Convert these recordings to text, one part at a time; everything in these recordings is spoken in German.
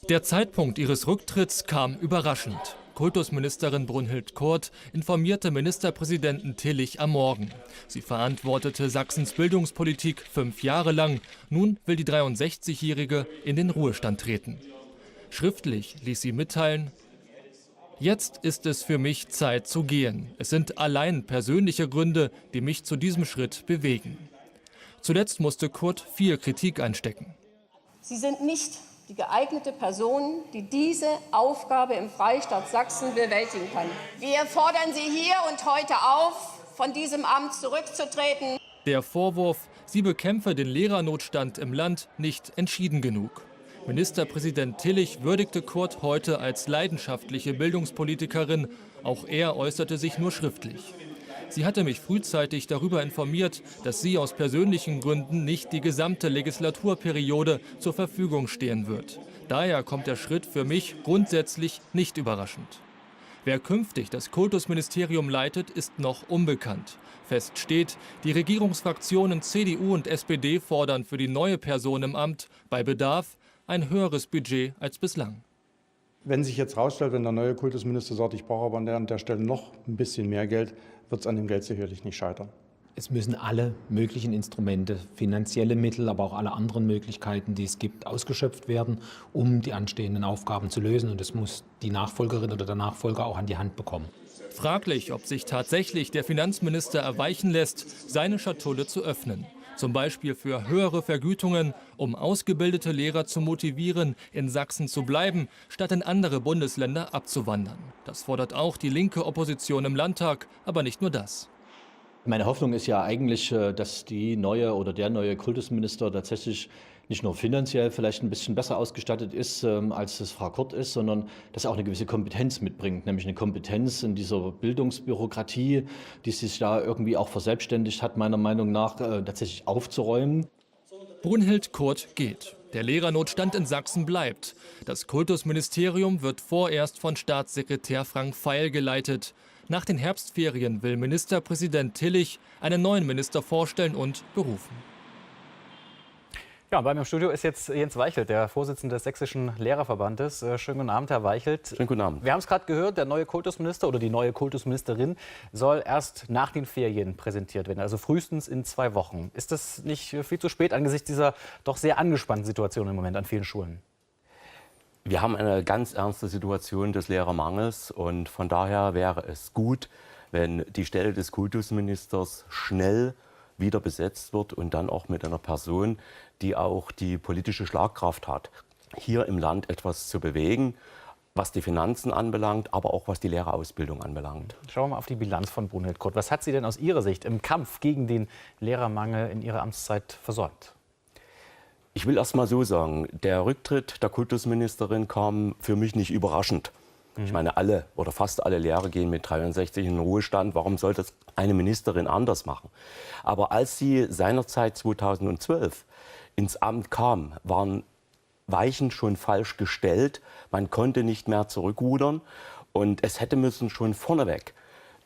Der Zeitpunkt ihres Rücktritts kam überraschend. Kultusministerin Brunhild Kurt informierte Ministerpräsidenten Tillich am Morgen. Sie verantwortete Sachsens Bildungspolitik 5 Jahre lang. Nun will die 63-Jährige in den Ruhestand treten. Schriftlich ließ sie mitteilen: Jetzt ist es für mich Zeit zu gehen. Es sind allein persönliche Gründe, die mich zu diesem Schritt bewegen. Zuletzt musste Kurt viel Kritik einstecken. Sie sind nicht die geeignete Person, die diese Aufgabe im Freistaat Sachsen bewältigen kann. Wir fordern Sie hier und heute auf, von diesem Amt zurückzutreten. Der Vorwurf, sie bekämpfe den Lehrernotstand im Land nicht entschieden genug. Ministerpräsident Tillich würdigte Kurt heute als leidenschaftliche Bildungspolitikerin. Auch er äußerte sich nur schriftlich. Sie hatte mich frühzeitig darüber informiert, dass sie aus persönlichen Gründen nicht die gesamte Legislaturperiode zur Verfügung stehen wird. Daher kommt der Schritt für mich grundsätzlich nicht überraschend. Wer künftig das Kultusministerium leitet, ist noch unbekannt. Fest steht, die Regierungsfraktionen CDU und SPD fordern für die neue Person im Amt bei Bedarf ein höheres Budget als bislang. Wenn sich jetzt herausstellt, wenn der neue Kultusminister sagt, ich brauche aber an der Stelle noch ein bisschen mehr Geld, wird es an dem Geld sicherlich nicht scheitern. Es müssen alle möglichen Instrumente, finanzielle Mittel, aber auch alle anderen Möglichkeiten, die es gibt, ausgeschöpft werden, um die anstehenden Aufgaben zu lösen. Und das muss die Nachfolgerin oder der Nachfolger auch an die Hand bekommen. Fraglich, ob sich tatsächlich der Finanzminister erweichen lässt, seine Schatulle zu öffnen. Zum Beispiel für höhere Vergütungen, um ausgebildete Lehrer zu motivieren, in Sachsen zu bleiben, statt in andere Bundesländer abzuwandern. Das fordert auch die linke Opposition im Landtag, aber nicht nur das. Meine Hoffnung ist ja eigentlich, dass die neue oder der neue Kultusminister tatsächlich nicht nur finanziell vielleicht ein bisschen besser ausgestattet ist, als es Frau Kurt ist, sondern dass er auch eine gewisse Kompetenz mitbringt, nämlich eine Kompetenz in dieser Bildungsbürokratie, die sich da irgendwie auch verselbstständigt hat, meiner Meinung nach tatsächlich aufzuräumen. Brunhild Kurt geht. Der Lehrernotstand in Sachsen bleibt. Das Kultusministerium wird vorerst von Staatssekretär Frank Feil geleitet. Nach den Herbstferien will Ministerpräsident Tillich einen neuen Minister vorstellen und berufen. Ja, bei mir im Studio ist jetzt Jens Weichelt, der Vorsitzende des Sächsischen Lehrerverbandes. Schönen guten Abend, Herr Weichelt. Schönen guten Abend. Wir haben es gerade gehört, der neue Kultusminister oder die neue Kultusministerin soll erst nach den Ferien präsentiert werden, also frühestens in 2 Wochen. Ist das nicht viel zu spät angesichts dieser doch sehr angespannten Situation im Moment an vielen Schulen? Wir haben eine ganz ernste Situation des Lehrermangels und von daher wäre es gut, wenn die Stelle des Kultusministers schnell wieder besetzt wird und dann auch mit einer Person, die auch die politische Schlagkraft hat, hier im Land etwas zu bewegen, was die Finanzen anbelangt, aber auch was die Lehrerausbildung anbelangt. Schauen wir mal auf die Bilanz von Brunhild Kurt. Was hat sie denn aus Ihrer Sicht im Kampf gegen den Lehrermangel in ihrer Amtszeit versäumt? Ich will erst mal so sagen, der Rücktritt der Kultusministerin kam für mich nicht überraschend. Ich meine, alle oder fast alle Lehrer gehen mit 63 in den Ruhestand. Warum sollte es eine Ministerin anders machen? Aber als sie seinerzeit 2012 ins Amt kam, waren Weichen schon falsch gestellt. Man konnte nicht mehr zurückrudern. Und es hätte müssen schon vorneweg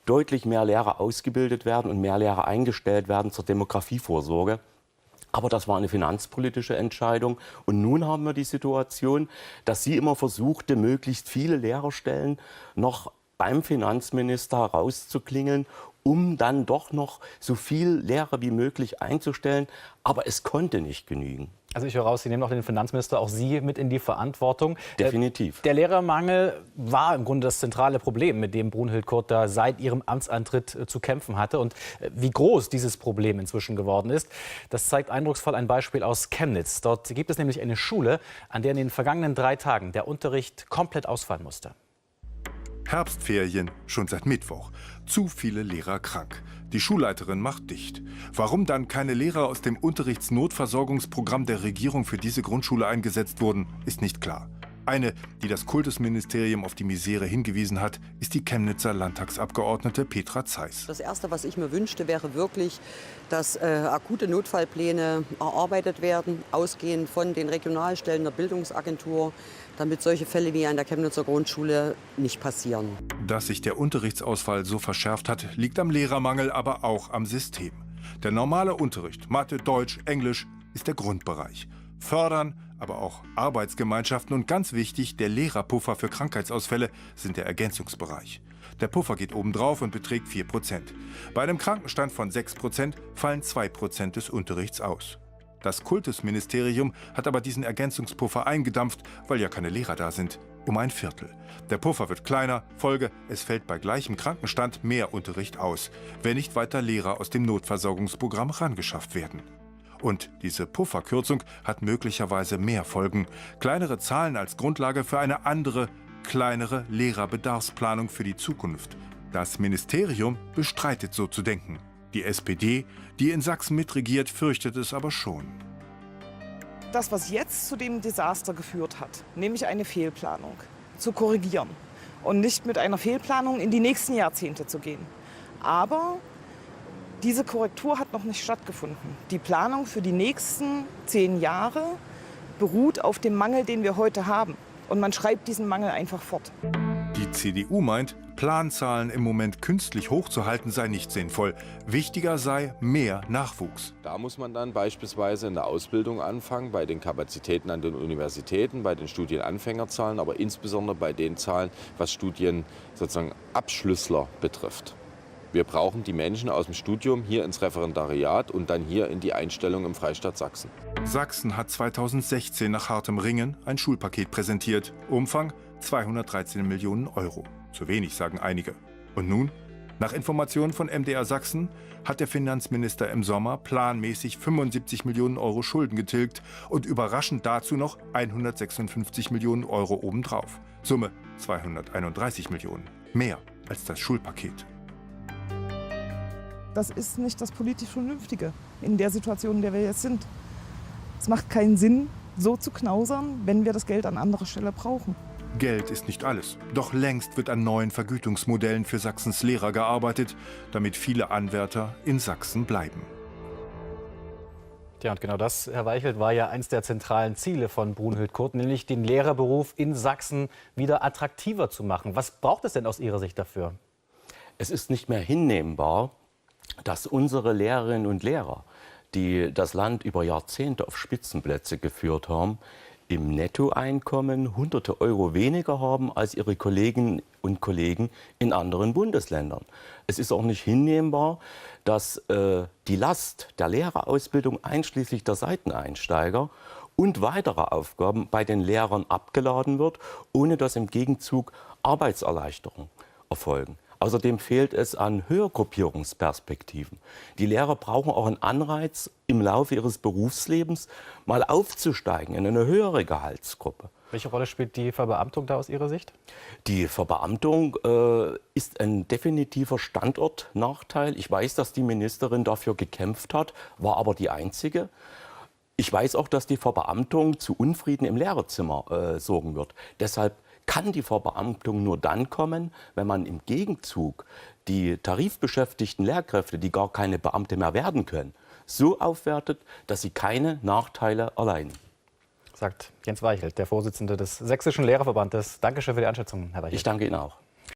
deutlich mehr Lehrer ausgebildet werden und mehr Lehrer eingestellt werden zur Demografievorsorge. Aber das war eine finanzpolitische Entscheidung. Und nun haben wir die Situation, dass sie immer versuchte, möglichst viele Lehrerstellen noch beim Finanzminister herauszuklingeln, um dann doch noch so viel Lehrer wie möglich einzustellen. Aber es konnte nicht genügen. Also ich höre raus, Sie nehmen auch den Finanzminister, auch Sie mit in die Verantwortung. Definitiv. Der Lehrermangel war im Grunde das zentrale Problem, mit dem Brunhild Kurt da seit ihrem Amtsantritt zu kämpfen hatte. Und wie groß dieses Problem inzwischen geworden ist, das zeigt eindrucksvoll ein Beispiel aus Chemnitz. Dort gibt es nämlich eine Schule, an der in den vergangenen 3 Tagen der Unterricht komplett ausfallen musste. Herbstferien schon seit Mittwoch. Zu viele Lehrer krank. Die Schulleiterin macht dicht. Warum dann keine Lehrer aus dem Unterrichtsnotversorgungsprogramm der Regierung für diese Grundschule eingesetzt wurden, ist nicht klar. Eine, die das Kultusministerium auf die Misere hingewiesen hat, ist die Chemnitzer Landtagsabgeordnete Petra Zeiss. Das Erste, was ich mir wünschte, wäre wirklich, dass akute Notfallpläne erarbeitet werden, ausgehend von den Regionalstellen der Bildungsagentur, damit solche Fälle wie an der Chemnitzer Grundschule nicht passieren. Dass sich der Unterrichtsausfall so verschärft hat, liegt am Lehrermangel, aber auch am System. Der normale Unterricht, Mathe, Deutsch, Englisch, ist der Grundbereich. Fördern, Aber auch Arbeitsgemeinschaften und ganz wichtig, der Lehrerpuffer für Krankheitsausfälle sind der Ergänzungsbereich. Der Puffer geht obendrauf und beträgt 4%. Bei einem Krankenstand von 6% fallen 2% des Unterrichts aus. Das Kultusministerium hat aber diesen Ergänzungspuffer eingedampft, weil ja keine Lehrer da sind, um ein Viertel. Der Puffer wird kleiner, Folge, es fällt bei gleichem Krankenstand mehr Unterricht aus, wenn nicht weiter Lehrer aus dem Notversorgungsprogramm rangeschafft werden. Und diese Pufferkürzung hat möglicherweise mehr Folgen. Kleinere Zahlen als Grundlage für eine andere, kleinere Lehrerbedarfsplanung für die Zukunft. Das Ministerium bestreitet so zu denken. Die SPD, die in Sachsen mitregiert, fürchtet es aber schon. Das, was jetzt zu dem Desaster geführt hat, nämlich eine Fehlplanung, zu korrigieren und nicht mit einer Fehlplanung in die nächsten Jahrzehnte zu gehen. Aber diese Korrektur hat noch nicht stattgefunden. Die Planung für die nächsten 10 Jahre beruht auf dem Mangel, den wir heute haben. Und man schreibt diesen Mangel einfach fort. Die CDU meint, Planzahlen im Moment künstlich hochzuhalten sei nicht sinnvoll. Wichtiger sei mehr Nachwuchs. Da muss man dann beispielsweise in der Ausbildung anfangen, bei den Kapazitäten an den Universitäten, bei den Studienanfängerzahlen, aber insbesondere bei den Zahlen, was Studien sozusagen Abschlüssler betrifft. Wir brauchen die Menschen aus dem Studium hier ins Referendariat und dann hier in die Einstellung im Freistaat Sachsen. Sachsen hat 2016 nach hartem Ringen ein Schulpaket präsentiert. Umfang 213 Millionen Euro. Zu wenig, sagen einige. Und nun? Nach Informationen von MDR Sachsen hat der Finanzminister im Sommer planmäßig 75 Millionen Euro Schulden getilgt und überraschend dazu noch 156 Millionen Euro obendrauf. Summe 231 Millionen. Mehr als das Schulpaket. Das ist nicht das politisch Vernünftige in der Situation, in der wir jetzt sind. Es macht keinen Sinn, so zu knausern, wenn wir das Geld an anderer Stelle brauchen. Geld ist nicht alles. Doch längst wird an neuen Vergütungsmodellen für Sachsens Lehrer gearbeitet, damit viele Anwärter in Sachsen bleiben. Ja, und genau das, Herr Weichelt, war ja eines der zentralen Ziele von Brunhild Kurt, nämlich den Lehrerberuf in Sachsen wieder attraktiver zu machen. Was braucht es denn aus Ihrer Sicht dafür? Es ist nicht mehr hinnehmbar, dass unsere Lehrerinnen und Lehrer, die das Land über Jahrzehnte auf Spitzenplätze geführt haben, im Nettoeinkommen Hunderte Euro weniger haben als ihre Kolleginnen und Kollegen in anderen Bundesländern. Es ist auch nicht hinnehmbar, dass die Last der Lehrerausbildung einschließlich der Seiteneinsteiger und weiterer Aufgaben bei den Lehrern abgeladen wird, ohne dass im Gegenzug Arbeitserleichterungen erfolgen. Außerdem fehlt es an Höhergruppierungsperspektiven. Die Lehrer brauchen auch einen Anreiz, im Laufe ihres Berufslebens mal aufzusteigen in eine höhere Gehaltsgruppe. Welche Rolle spielt die Verbeamtung da aus Ihrer Sicht? Die Verbeamtung ist ein definitiver Standortnachteil. Ich weiß, dass die Ministerin dafür gekämpft hat, war aber die einzige. Ich weiß auch, dass die Verbeamtung zu Unfrieden im Lehrerzimmer sorgen wird. Deshalb kann die Verbeamtung nur dann kommen, wenn man im Gegenzug die tarifbeschäftigten Lehrkräfte, die gar keine Beamte mehr werden können, so aufwertet, dass sie keine Nachteile erleiden. Sagt Jens Weichelt, der Vorsitzende des Sächsischen Lehrerverbandes. Dankeschön für die Einschätzung, Herr Weichelt. Ich danke Ihnen auch.